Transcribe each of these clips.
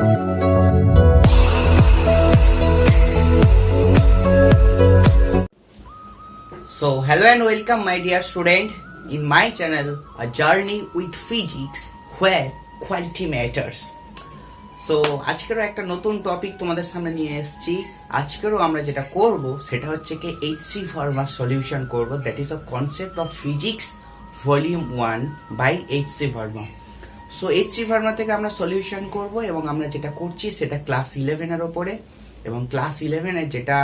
So hello and welcome my dear student in my channel A Journey with Physics where quality matters. So আজকেরও একটা নতুন topic তোমাদের সামনে নিয়ে এসেছি। আজকেরও আমরা যেটা করব সেটা হচ্ছে কি HC Verma সলিউশন করব, that is a concept of physics volume 1 by HC Verma. So HC Verma থেকে আমরা সলিউশন করব এবং আমরা যেটা করছি সেটা ক্লাস 11 এর উপরে, এবং ক্লাস 11 এর যেটা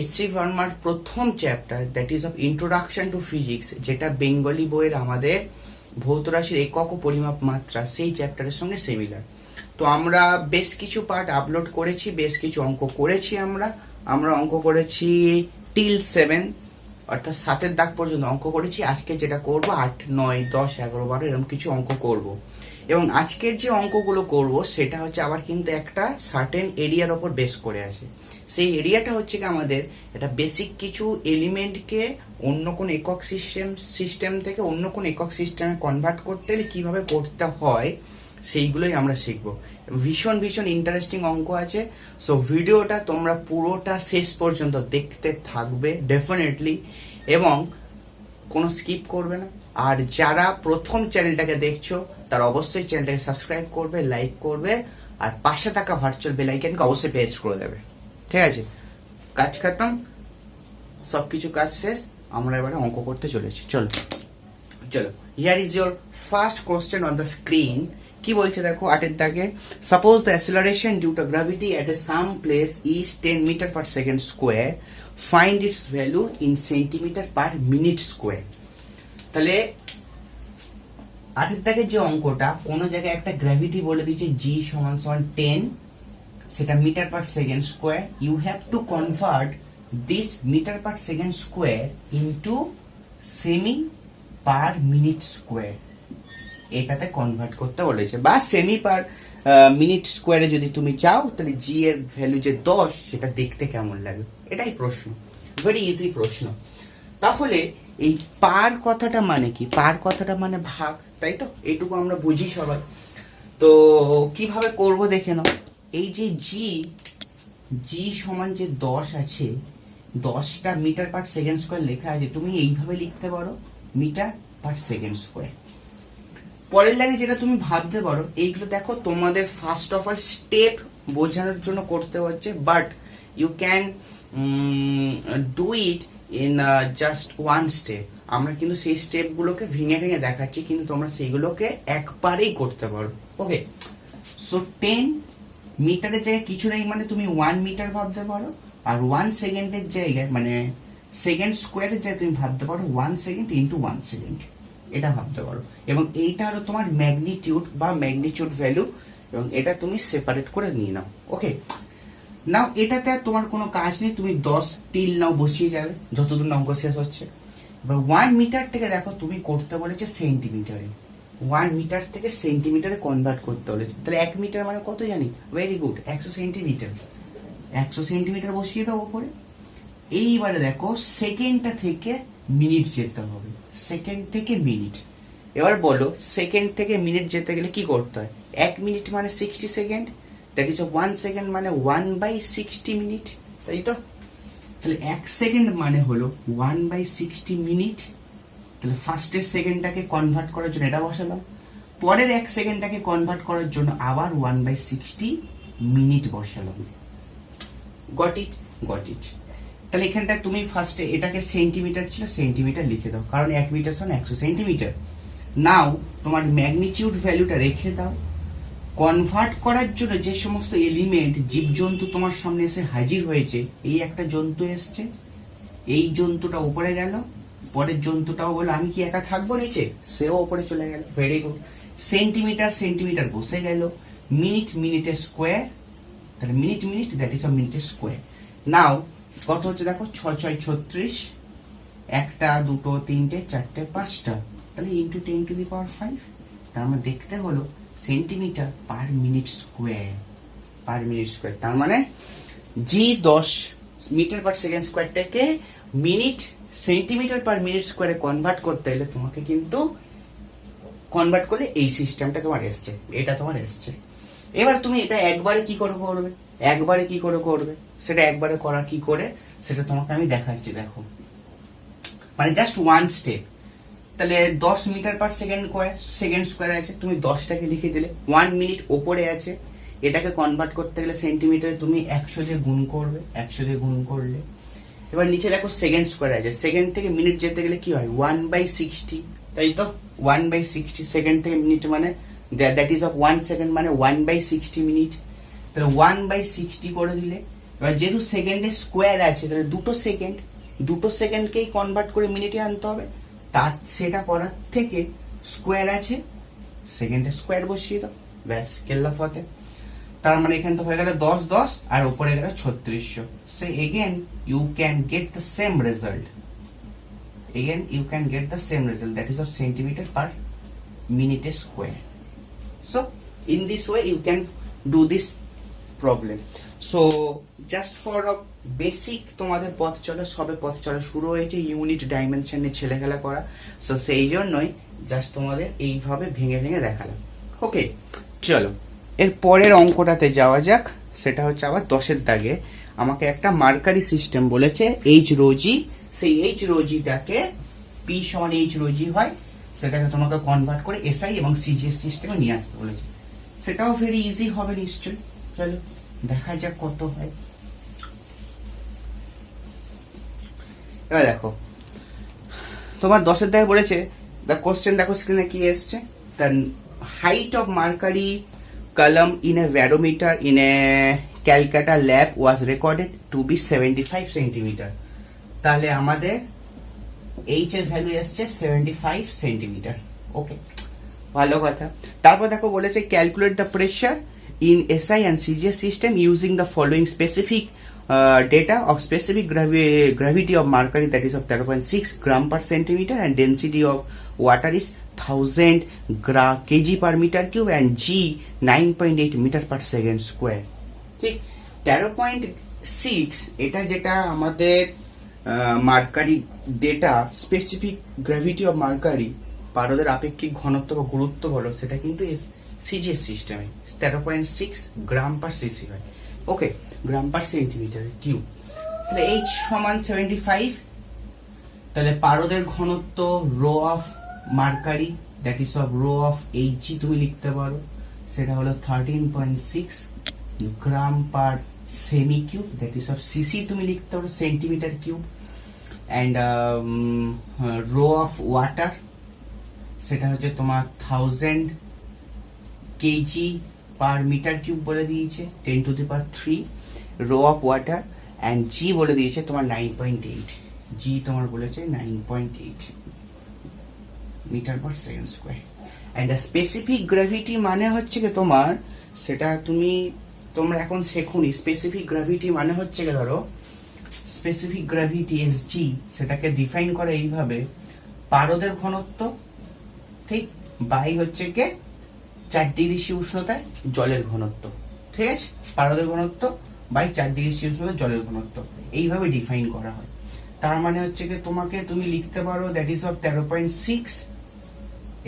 HC Verma প্রথম chapter that is of introduction to physics, যেটা বেঙ্গলি বইয়ের আমাদের ভৌত রাশির একক ও পরিমাপ মাত্রা সেই চ্যাপ্টারের সঙ্গে সিমিলার। তো আমরা বেশ কিছু পার্ট আপলোড করেছি, বেশ কিছু অঙ্ক করেছি। আমরা অঙ্ক করেছি টিল 7 অর্থাৎ 7 দাগ পর্যন্ত অঙ্ক করেছি। আজকে যেটা করব 8, 9, 10, 11, 12 এরকম কিছু অঙ্ক করব, এবং আজকের যে অঙ্কগুলো করব সেটা হচ্ছে আবার কিন্তু একটা সার্টেন এরিয়ার ওপর বেস করে আছে। সেই এরিয়াটা হচ্ছে কি আমাদের এটা বেসিক কিছু এলিমেন্টকে অন্য কোন একক সিস্টেম থেকে অন্য কোন একক সিস্টেমে কনভার্ট করতে হলে কিভাবে করতে হয় সেইগুলোই আমরা শিখবো। ভীষণ ভীষণ ইন্টারেস্টিং অঙ্ক আছে। সো ভিডিওটা তোমরা পুরোটা শেষ পর্যন্ত দেখতে থাকবে ডেফিনেটলি, এবং কোনো স্কিপ করবে না। আর যারা প্রথম চ্যানেলটাকে দেখছো তারা অবশ্যই চ্যানেলটাকে সাবস্ক্রাইব করবে, লাইক করবে, আর পাশে থাকা ভার্চুয়াল বেল আইকনকে অবশ্যই প্রেস করে দেবে। ঠিক আছে, কাজ খতম, সবকিছু কাজ শেষ। আমরা এবারে অঙ্ক করতে চলেছি। চলো here is your first question on the screen. কি বলছে দেখো 8 দাগে, suppose the acceleration due to gravity at a some place is 10 metre per second square, find its value in centimetre per minute square. তাহলে 8 দাগে যে অঙ্কটা, কোন জায়গায় একটা গ্র্যাভিটি বলে দিয়েছে g সমান 10, সেটা metre per second square. You have to convert this metre per second square into semi per minute square, এটাতে কনভার্ট করতে বলেছে। বা সেমি পার মিনিট স্কোয়ারে যদি তুমি চাও তাহলে জি এর ভ্যালু যে 10 সেটা দেখতে কেমন লাগে, এটাই প্রশ্ন। ভেরি ইজি প্রশ্ন। তাহলে এই পার কথাটা মানে কি? পার কথাটা মানে ভাগ, তাই তো? এইটুকু আমরা বুঝি সবাই। তো কিভাবে করব দেখে নাও। এই যে জি সমান যে 10 আছে, 10টা মিটার পার সেকেন্ড স্কোয়ার লেখা আছে, তুমি এইভাবে লিখতে পারো মিটার পার সেকেন্ড স্কোয়ার। পরের লাইনে যেটা তুমি ভাবতে পারো, এইগুলো দেখো তোমাদের ফার্স্ট অফ অল স্টেপ বোঝানোর জন্য করতে হচ্ছে, but you can do it in just one step. আমরা কিন্তু সেই স্টেপগুলোকে ভেঙে ভেঙে দেখাচ্ছি, কিন্তু তোমরা সেইগুলোকে একবারেই করতে পারো। ওকে, সো 10 মিটারের জায়গায় কিছু নেই, মানে তুমি 1 মিটার ভাবতে পারো, আর 1 সেকেন্ডের জায়গায় মানে সেকেন্ড স্কোয়ারের জায়গায় তুমি ভাবতে পারো 1 সেকেন্ড ইন্টু 1 সেকেন্ড, এটা ভাবতে পারো। এবং এইটা হলো তোমার ম্যাগনিটিউড বা ম্যাগনিটিউড ভ্যালু, এবং এটা তুমি সেপারেট করে নিয়ে নাও। ওকে, নাও এটাতে আর তোমার কোনো কাজ নেই, তুমি 10 টিল নাও বসিয়ে যাবে যতদূর অঙ্ক শেষ হচ্ছে। এবার 1 মিটার থেকে দেখো তুমি করতে বলেছে সেন্টিমিটারে, 1 মিটার থেকে সেন্টিমিটারে কনভার্ট করতে বলেছে। তাহলে 1 মিটার মানে কত জানি? Very good, 100 centimetre. 100 সেন্টিমিটার বসিয়ে দাও ওপরে। এইবারে দেখো সেকেন্ডটা থেকে মিনিট যেতে হবে, সেকেন্ড থেকে মিনিট। এবার বলো সেকেন্ড থেকে মিনিট যেতে গেলে কি করতে হয়? 1 মিনিট মানে 60 সেকেন্ড, দ্যাট ইজ 1 সেকেন্ড মানে 1/60 মিনিট, তাই তো? তাহলে 1 সেকেন্ড মানে হলো 1/60 মিনিট। তাহলে ফার্স্টের সেকেন্ডটাকে কনভার্ট করার জন্য এটা বসালাম, পরের 1 সেকেন্ডটাকে কনভার্ট করার জন্য আবার 1/60 মিনিট বসালাম। Got it? Got it. তাহলে এখানটা তুমি ফার্স্টে এটাকে সেন্টিমিটার ছিল, সেন্টিমিটার লিখে দাও, কারণ 1 মিটার সমান 100 সেন্টিমিটার। নাও তোমার ম্যাগনিটিউড ভ্যালুটা রেখে দাও। কনভার্ট করার জন্য যে সমস্ত এলিমেন্ট জীবজন্তু তোমার সামনে এসে হাজির হয়েছে, এই একটা জন্তু এসছে, এই জন্তুটা উপরে গেল, পরের জন্তুটাও বলে আমি কি একা থাকবো নিচে, সেও উপরে চলে গেল। Very good. সেন্টিমিটার সেন্টিমিটার বসে গেল, মিনিট মিনিটের স্কোয়ার, তাহলে মিনিট মিনিট দ্যাট ইজ আ মিনিটের স্কোয়ার। নাও কত হচ্ছে দেখো, 6 6 36, 1টা 2টো 3টে 4টে 5টা, তাহলে ইন্টু 10⁵। তার মানে দেখতে হলো centimetre per minute square, per minute square. তার মানে জি 10 মিটার পার সেকেন্ড স্কোয়ারটাকে মিনিট সেন্টিমিটার পার মিনিট স্কোয়ারে কনভার্ট করতে হলে তোমাকে কিন্তু কনভার্ট করলে এই সিস্টেমটা তোমার এসছে, এটা তোমার এসছে। এবার তুমি এটা একবারে কি করে করবে সেটা একবারে করা কি করে সেটা তোমাকে আমি দেখাচ্ছি। দেখো মানে জাস্ট ওয়ান স্টেপ। তাহলে 10 মিটার পার সেকেন্ড স্কোয়ার আছে, তুমি 10টাকে লিখে দিলে। 1 মিনিট ওপরে আছে, এটাকে কনভার্ট করতে গেলে সেন্টিমিটারে তুমি 100 দিয়ে গুণ করবে, 100 দিয়ে গুণ করলে। এবার নিচে দেখো সেকেন্ড স্কোয়ার আছে, সেকেন্ড থেকে মিনিট যেতে গেলে কি হয় 1/60, তাই তো 1/60 সেকেন্ড থেকে মিনিট মানে দ্যাট ইজ অফ 1 সেকেন্ড মানে 1/60 মিনিট। তাহলে 1/60 করে দিলে, এবার যেহেতু সেকেন্ডে স্কোয়ার আছে তাহলে দুটো সেকেন্ডকেই কনভার্ট করে মিনিটে আনতে হবে। তার সেটা করার থেকে স্কোয়ার আছে, সেকেন্ডে স্কোয়ার বসিয়ে দাও, ব্যাস কেল্লা ফতে। তার মানে এখানে তো হয়ে গেল 10 আর উপরে গেল 3600। So again you can get the same result, that is of centimeter per minute square. So in this way you can do this problem. So just for a basic তোমাদের পথ চলা শুরু হয়েছে ইউনিট ডাইমেনশনে ছেলেখেলা করা। সো সেই জন্যই just তোমাদের এইভাবে ভেঙে দেখালাম। ওকে, চলো এর পরের অঙ্কটাতে যাওয়া যাক। সেটা হচ্ছে আবার 10-এর দাগে আমাকে একটা মার্কারি সিস্টেম বলেছে এইচ রোজি। সেই এইচ রোজিটাকে পি সমান এইচ রোজি হয়, সেটাকে তোমাকে কনভার্ট করে এসআই এবং সিজিএস সিস্টেমে নিয়ে আসতে বলেছে। সেটাও ভেরি ইজি হবে নিশ্চয়ই। চলো দেখা যাক কত হয়। এবার দেখো তোমার 10-এর দাগে বলেছে, দ্য কোশ্চেন দেখো স্ক্রিনে কি এসছে, the height of mercury column in a barometer in a Calcutta lab was recorded to be 75 centimeter. তাহলে আমাদের h এর ভ্যালু এসছে 75 সেন্টিমিটার। ওকে, ভালো কথা। তারপর দেখো বলেছে calculate the pressure in SI and CGS system using the following specific data of specific gravity of mercury, that is of 13.6 gram per centimeter, and density of water is 1000 kg per meter cube and G 9.8 meter per second square. ঠিক, 13.6 এটা যেটা আমাদের mercury data, specific gravity of mercury, পারদের আপেক্ষিক ঘনত্ব বা গুরুত্ব বলো, সেটা কিন্তু সিজিএস সিস্টেমে 13.6 গ্রাম পার সিসি হয়। Okay, gram per centimetre cube. তাহলে H সমান 75, তাহলে পারদের ঘনত্ব rho of mercury, that is of rho of Hg তুমি লিখতে পারো, সেটা হলো 13.6 gram per cm cube, that is of CC তুমি লিখতে পারো centimetre cube. And rho of water সেটা হচ্ছে তোমার 1000 কেজি পার মিটার কিউব বলে দিয়েছে, 10 to the power 3 rho of water. And G বলে দিয়েছে তোমার 9.8, জি তোমার বলেছে 9.8 metre per second square. And specific gravity মানে হচ্ছে কি তোমার, সেটা তোমরা এখন শেখুনি। স্পেসিফিক গ্র্যাভিটি মানে হচ্ছে কি, ধরো স্পেসিফিক গ্র্যাভিটি SG, সেটাকে ডিফাইন করে এইভাবে, পারদের ঘনত্ব ঠিক বাই হচ্ছে কে 4 ডিগ্রি সি উষ্ণতায় জলের ঘনত্ব। ঠিক আছে, পারদের ঘনত্ব বাই 4 ডিগ্রি সি উষ্ণতায় জলের ঘনত্ব, এইভাবে ডিফাইন করা হয়। তার মানে হচ্ছে কি তুমি লিখতে পারো দ্যাট ইজ অফ 13.6,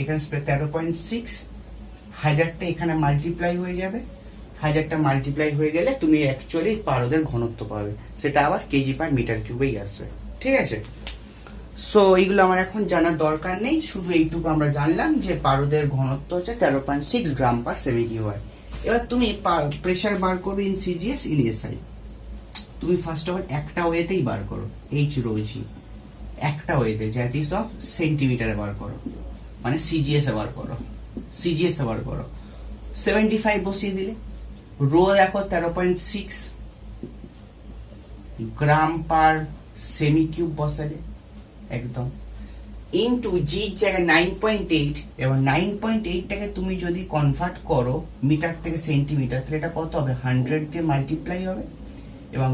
এখানে 13.6, 1000টা এখানে মাল্টিপ্লাই হয়ে যাবে, 1000টা মাল্টিপ্লাই হয়ে গেলে তুমি অ্যাকচুয়ালি পারদের ঘনত্ব পাবে, সেটা আবার কেজি পার মিটার কিউবেই আসবে। ঠিক আছে, সো এইগুলো আমার এখন জানার দরকার নেই, শুধু এইটুকু আমরা জানলাম যে পারদের ঘনত্ব হচ্ছে 13.6 গ্রাম পার সেমি কিউব হয়। এবার তুমি প্রেসার বার করবে ইন সিজিএস ইন এসআই। তুমি ফার্স্ট অফ অল একটা ওয়েতেই বার করো, এইচ রো জি, একটা ওয়েতে, দ্যাট ইজ অফ সেন্টিমিটারে বার করো, মানে সিজিএস এ বার করো, 75 বসিয়ে দিলে, রো দেখো 13.6 গ্রাম পার সেমি কিউব বসালে একদম, ইনটু জির জায়গায় 9.8, এবং 9.8টাকে তুমি যদি কনভার্ট করো মিটার থেকে সেন্টিমিটার, তাহলে এটা কত হবে 100 দিয়ে মাল্টিপ্লাই হবে, এবং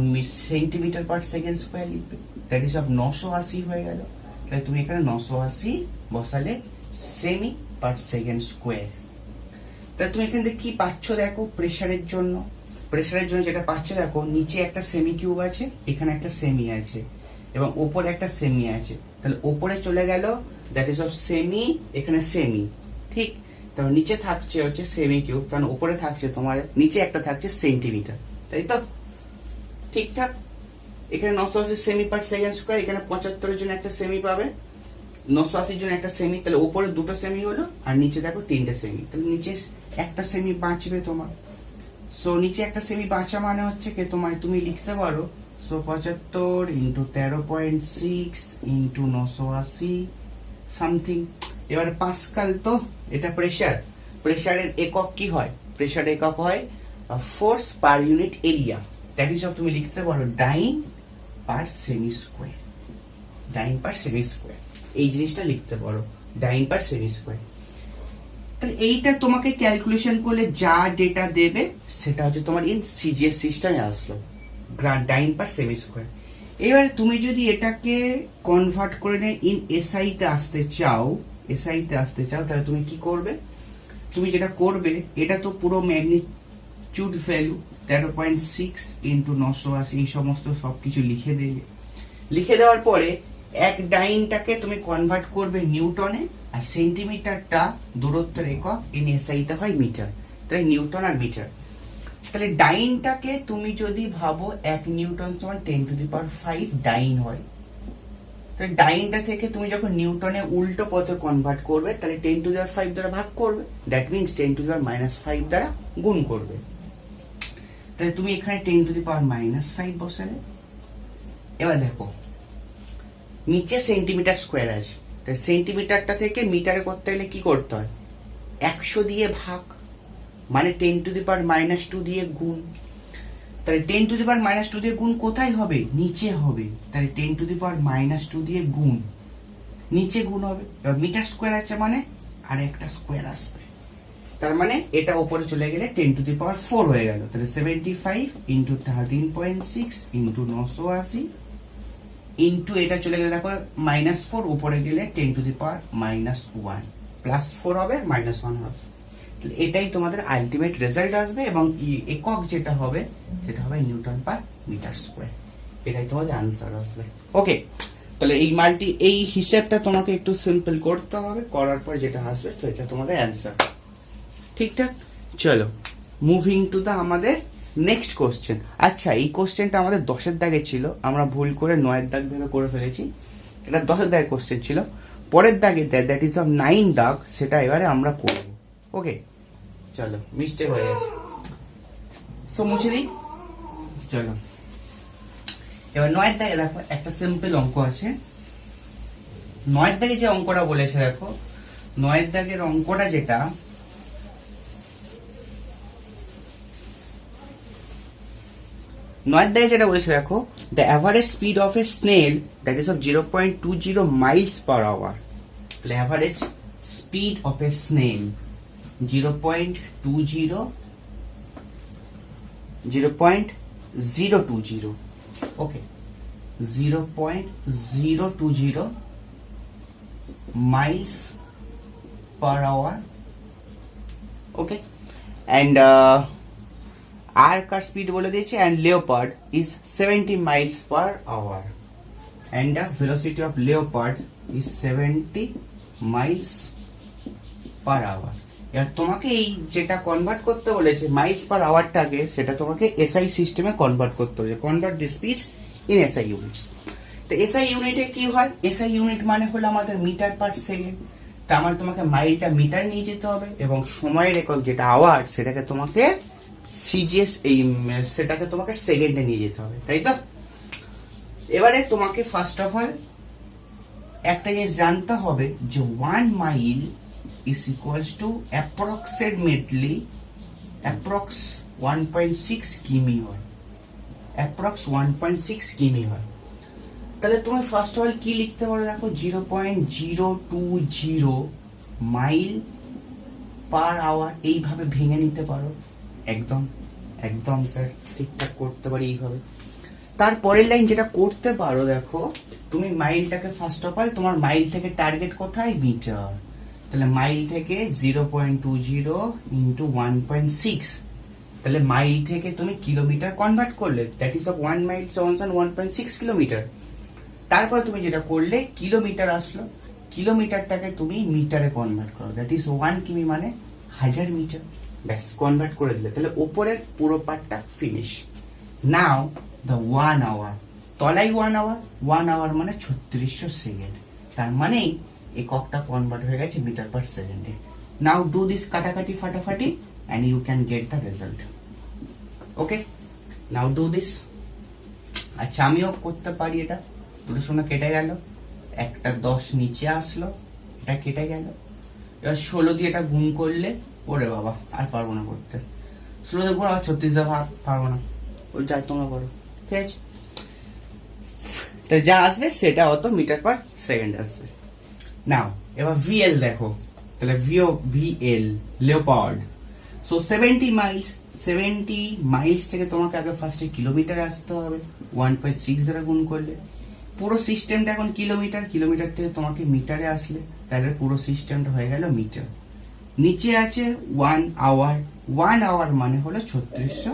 সেন্টিমিটার পার সেকেন্ড স্কোয়ার লিখবে, দ্যাট ইজ অফ 980 হয়ে গেল। তাহলে তুমি এখানে 980 বসালে সেমি পার সেকেন্ড স্কোয়ার। তাহলে তুমি এখান থেকে কি পাচ্ছ দেখো, প্রেসারের জন্য যেটা পাচ্ছ দেখো, নিচে একটা সেমি কিউব আছে, এখানে একটা সেমি আছে, এবং ওপরে একটা সেমি আছে। তাহলে ওপরে চলে গেল দ্যাট ইজ অফ সেমি, এখানে সেমি, ঠিক। তারপর নিচে থাকছে হচ্ছে সেমি কিউব, কারণ উপরে থাকছে তোমার, নিচে একটা থাকছে সেন্টিমিটার, তাই তো? ঠিকঠাক। এখানে 980 সেমি পার সেকেন্ড স্কোয়ার, এখানে 75 জন্য একটা সেমি পাবে, 980 জন্য একটা সেমি, তাহলে উপরে দুটো সেমি হলো আর নিচে দেখো তিনটে সেমি, তাহলে নিচে একটা সেমি বাঁচবে তোমার। সো নিচে একটা সেমি বাঁচা মানে হচ্ছে কি তোমার, তুমি লিখতে পারো সো 75 ইন্টু 13.6 ইন্টু 980 সামথিং। এবারে পাস্কাল, তো এটা প্রেসার, প্রেসারের একক কি হয়? প্রেসার একক হয় force per unit area, that is of তুমি লিখতে পারো ডাইন পার সেমি স্কোয়ার, ডাইন পার সেমি স্কোয়ার, এই জিনিসটা লিখতে পারো ডাইন পার সেমি স্কোয়ার। তাহলে এইটা তোমাকে ক্যালকুলেশন করলে যা ডেটা দেবে সেটা হচ্ছে তোমার ইন সিজিএস সিস্টেমে আসলো, ডাইন পার সেমি স্কোয়ার। এবার তুমি যদি এটাকে কনভার্ট করে নেয় ইন এসআই তে আসতে চাও, এসআই তে আসতে চাও, তাহলে তুমি কি করবে? তুমি যেটা করবে, এটা তো পুরো ম্যাগনিটিউড ভ্যালু 13.6 ইন্টু 980 এই সমস্ত সবকিছু লিখে দেবে। লিখে দেওয়ার পরে এক ডাইনটাকে তুমি কনভার্ট করবে নিউটনে, আর সেন্টিমিটারটা দূরত্বের একক ইন এসআই তে হয় মিটার, তাই নিউটন আর মিটার। তাহলে ডাইনটাকে তুমি যদি ভাবো 1 নিউটন সমান 10⁵ ডাইন হয়, তাহলে ডাইনটা থেকে তুমি যখন নিউটনে উল্টো পথে কনভার্ট করবে, তাহলে 10⁵ দ্বারা ভাগ করবে, দ্যাট মিনস 10⁻⁵ দ্বারা গুণ করবে। তাহলে তুমি এখানে 10⁻⁵ বসালে। এবার দেখো নিচে সেন্টিমিটার স্কোয়ার আছে, তাই সেন্টিমিটারটা থেকে মিটারে করতে গেলে কি করতে হয়? 100 দিয়ে ভাগ, মানে 10⁻⁻² দিয়ে গুণ। তাহলে 10⁻⁻² দিয়ে গুণ কোথায় হবে? নিচে হবে, তাহলে 10⁻⁻² দিয়ে গুণ, নিচে গুণ হবে। এবার মিটার স্কোয়ার আছে মানে আর একটা স্কোয়ার আসবে, তার মানে এটা উপরে চলে গেলে 10⁴ হয়ে গেল। তাহলে 75 ইন্টু 13.6 ইন্টু 980 ইন্টু এটা চলে গেলে দেখো -4, উপরে গেলে 10⁻⁻1 +4 হবে, -1 হবে। এটাই তোমাদের আলটিমেট রেজাল্ট আসবে, এবং একক যেটা হবে সেটা হবে নিউটন পার মিটার স্কোয়ার, এটাই তোমাদের আনসার আসবে। ওকে, তাহলে এই হিসেবটা তোমাকে একটু সিম্পল করতে হবে, করার পর যেটা আসবে তো এটা তোমাদের অ্যান্সার। ঠিকঠাক, চলো মুভিং টু দা আমাদের নেক্সট কোশ্চেন। আচ্ছা, এই কোশ্চেনটা আমাদের 10-এর দাগে ছিল, আমরা ভুল করে 9-এর দাগ ভেবে করে ফেলেছি, এটা 10-এর দাগের কোশ্চেন ছিল। পরের দাগে দ্যাট ইজ অফ 9 দাগ, সেটা এবারে আমরা করব। ওকে, চলো, মিস্টেক হয়ে গেছে, সো মুছে দিই। চলো এবার 9-এর দাগে দেখো একটা সিম্পল অঙ্ক আছে। 9-এর দাগে যে অঙ্কটা বলেছে দেখো, 9-এর দাগের অঙ্কটা যেটা, বলেছে দেখো, the average speed of a snail that is of 0.20 miles per hour. তাহলে average speed of a snail 0.020, okay, 0.020 miles per hour, okay, and আর কার স্পিড বলে দিয়েছে, and leopard is 70 miles per hour, and the velocity of leopard is 70 miles per hour. এবার তোমাকে এই যেটা convert করতে বলেছে মাইলস পার আওয়ারটাকে, সেটা তোমাকে এসআই সিস্টেমে কনভার্ট করতে হবে, convert the speeds in SI units. তো এসআই ইউনিটে কি হয়? এসআই ইউনিট মানে হলো আমাদের মিটার পার সেকেন্ড, তার মানে তোমাকে মাইলটা মিটার নিয়ে যেতে হবে, এবং সময়ের একক যেটা আওয়ার সেটাকে তোমাকে সিজিএস সেটাকে তোমাকে সেকেন্ডে নিয়ে যেতে হবে, তাই তো? এবারে তোমাকে ফার্স্ট অফ অল একটা জিনিস জানতে হবে যে 1 mile is equals to approximately 1.6 কিমি হয়, approx 1.6 কিমি হয়। তাহলে তুমি ফার্স্ট অফ অল কি লিখতে পারো দেখো, 0.020 মাইল পার আওয়ার, এইভাবে ভেঙে নিতে পারো। একদম একদম স্যার ঠিকঠাক করতে পারি এইভাবে। তারপরের লাইন যেটা করতে পারো দেখো, তুমি মাইলটাকে ফার্স্ট অফ অল, তোমার মাইল থেকে টার্গেট কোথায়? মিটার। তাহলে মাইল থেকে 0.20 ইন্টু 1.6, তাহলে মাইল থেকে তুমি কিলোমিটার কনভার্ট করলে, দ্যাট ইজ অফ 1 মাইল সমান 1.6 কিলোমিটার। তারপর তুমি যেটা করলে কিলোমিটার আসলো, কিলোমিটারটাকে তুমি মিটারে কনভার্ট করো, দ্যাট ইজ 1 কিমি মানে 1000 মিটার। ব্যাস কনভার্ট করে দিলে, তাহলে উপরের পুরো পার্টটা ফিনিশ। নাও দ্য 1 আওয়ার, তলাই 1 আওয়ার, 1 আওয়ার মানে 3600 সেকেন্ড, তার মানেই এককটা কনভার্ট হয়ে গেছে মিটার পার সেকেন্ডে। নাও ডু দিস কাটাকাটি ফাটাফাটি and you can get the result. Okay, now do this. আচ্ছা আমিও করতে পারি এটা। দুটো শূন্য কেটে গেল, একটা 10 নিচে আসলো, এটা কেটে গেল। এবার 16 দিয়ে এটা গুণ করলে, ওরে বাবা আর পারবো না করতে। 16 দিয়ে গুণ আবার 36 দিয়ে ভাগ, পারবো না। ওই যাই তোমরা করো, ঠিক আছে? তো যা আসবে সেটা অত মিটার পার সেকেন্ড আসবে। নাও এবার ভিএল দেখো, তাহলে VL leopard. So 70 Miles, 70 Miles থেকে তোমাকে আগে ফার্স্টে কিলোমিটার আসতে হবে, 1.6 দ্বারা গুণ করলে। পুরো সিস্টেমটা এখন কিলোমিটার, কিলোমিটার থেকে তোমাকে মিটারে আসলে, তাহলে পুরো সিস্টেমটা হয়ে গেল মিটার। নিচে আছে 1 আওয়ার, 1 আওয়ার মানে হলো 3600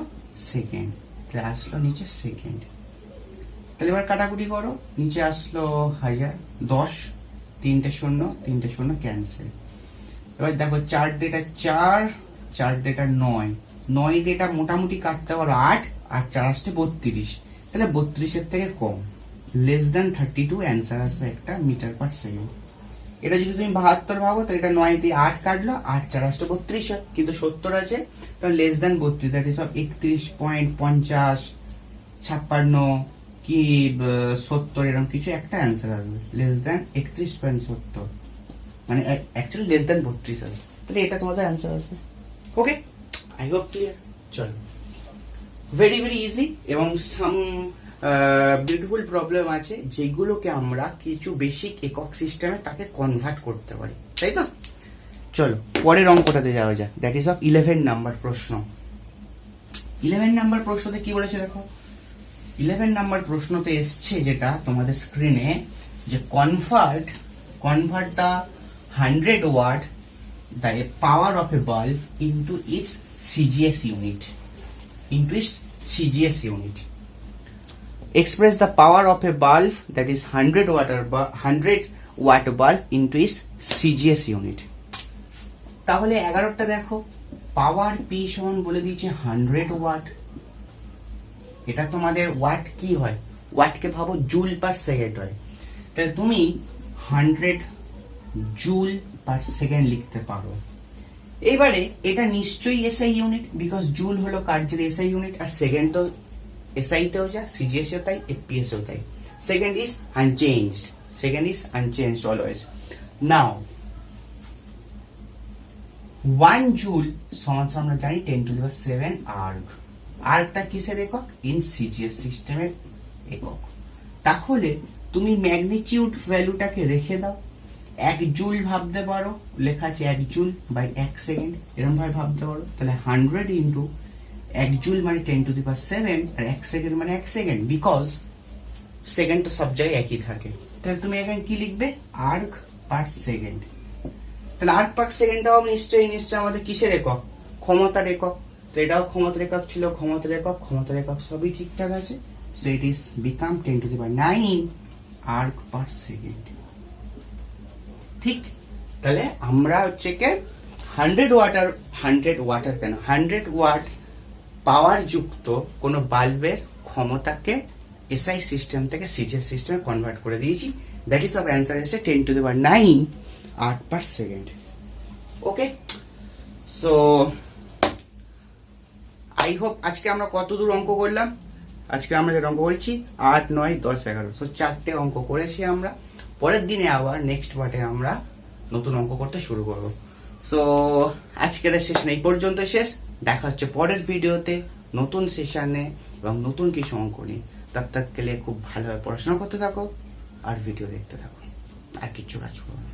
সেকেন্ড, তাহলে আসলো নিচে সেকেন্ড। তাহলে এবার কাটাকুটি করো, নিচে আসলো 1000, 10, 3টে শূন্য, 3টে শূন্য ক্যান্সেল। এবার দেখো 4 ডেটা 4, 4 ডেটা 9, 9 ডেটা মোটামুটি কাটতে পারো 8, আর 4 আসছে 32, তাহলে 32 এর থেকে কম, লেস দেন 32 অ্যান্সার আসবে একটা মিটার পার সেকেন্ড। এটা যদি তুমি 72 ভাবো, তাহলে এটা 9 দিয়ে 8 কাটলো, 8 4 আসছে 32 হয়, কিন্তু 70 আছে, তাহলে লেস দেন 32, দ্যাট ইজ 31.50, 56 কি 70 এরকম কিছু একটা অ্যান্সার আসবে, লেস দেন 31.70, মানে অ্যাকচুয়ালি লেস দেন 32 আসবে, তাহলে এটা তোমাদের অ্যান্সার আসবে। ওকে, আই হোপ ক্লিয়ার। চলো, ভেরি ভেরি ইজি, এবং সাম বিউটিফুল প্রবলেম আছে যেগুলোকে আমরা কিছু বেসিক একক সিস্টেমে তাকে কনভার্ট করতে পারি, তাই তো? চলো পরের অঙ্কটাতে যাওয়া যাক, দ্যাট ইজ অফ 11 নাম্বার প্রশ্ন। 11 নাম্বার প্রশ্নতে কি বলেছে দেখো, 11 নাম্বার প্রশ্নতে এসছে যেটা তোমাদের স্ক্রিনে, যে convert the 100 watt the power of a bulb into its CGS unit. Express the power of a bulb, that is 100 watt bulb into its CGS unit. তাহলে 11টা দেখো, পাওয়ার P সমান বলে দিয়েছে 100 ওয়াট। এটা তোমাদের ওয়াট কি হয়, ওয়াটকে ভাবো জুল পার সেকেন্ড হয়, তাহলে তুমি 100 জুল পার সেকেন্ড লিখতে পারো। এবারে এটা নিশ্চয়ই এসআই ইউনিট, বিকজ জুল হলো কার্যের এসআই ইউনিট, আর সেকেন্ড তো এসআই তেও যা, সিজিএস এও তাই, এফপিএস এও তাই। Second is unchanged always. Now 1 joule সমান আমরা জানি 10⁷ আর্গ। আর্গটা কিসের একক? ইন সিজিএস সিস্টেমের একক। তাহলে তুমি ম্যাগনিটিউড ভ্যালুটাকে রেখে দাও, 1 জুল ভাবতে পারো, লেখা আছে 1 জুল বাই 1 সেকেন্ড, এরকম ভাবে ভাবতে পারো। তাহলে 100 ইন্টু 1 জুল মানে 10⁷, আর 1 সেকেন্ড মানে 1 সেকেন্ড, বিকজ সেকেন্ড তো সব জায়গায় একই থাকে। তাহলে তুমি এখানে কি লিখবে? Erg per second. তাহলে আর্গ পার সেকেন্ডটাও নিশ্চয়ই আমাদের কিসের একক? ক্ষমতার একক। তো এটাও ক্ষমতার একক ছিল, ক্ষমতার একক সবই ঠিকঠাক আছে। So it is become 10⁹ erg per second. ঠিক, তাহলে আমরা হচ্ছে কে 100 ওয়াট পাওয়ার যুক্ত কোন বাল্বের ক্ষমতাকে এসআই সিস্টেম থেকে সিজিএস সিস্টেমে কনভার্ট করে দিয়েছি। দ্যাট ইজ অফ অ্যান্সার এসে 10⁹ erg per second. Okay, so I hope আজকে আমরা কতদূর অঙ্ক করলাম। আজকে আমরা যেটা অঙ্ক করেছি 8, 9, 10, 11, সো 4টে অঙ্ক করেছি আমরা। পরের দিনে আবার নেক্সট পার্টে আমরা নতুন অঙ্ক করতে শুরু করব। সো আজকের সেশন এই পর্যন্ত শেষ, দেখা হচ্ছে পরের ভিডিওতে নতুন সেশনে এবং নতুন কিছু অঙ্ক নিয়ে। ততক্ষণ খুব ভালোভাবে পড়াশোনা করতে থাকো আর ভিডিও দেখতে থাকো, আর কিচ্ছু কাজ করো না।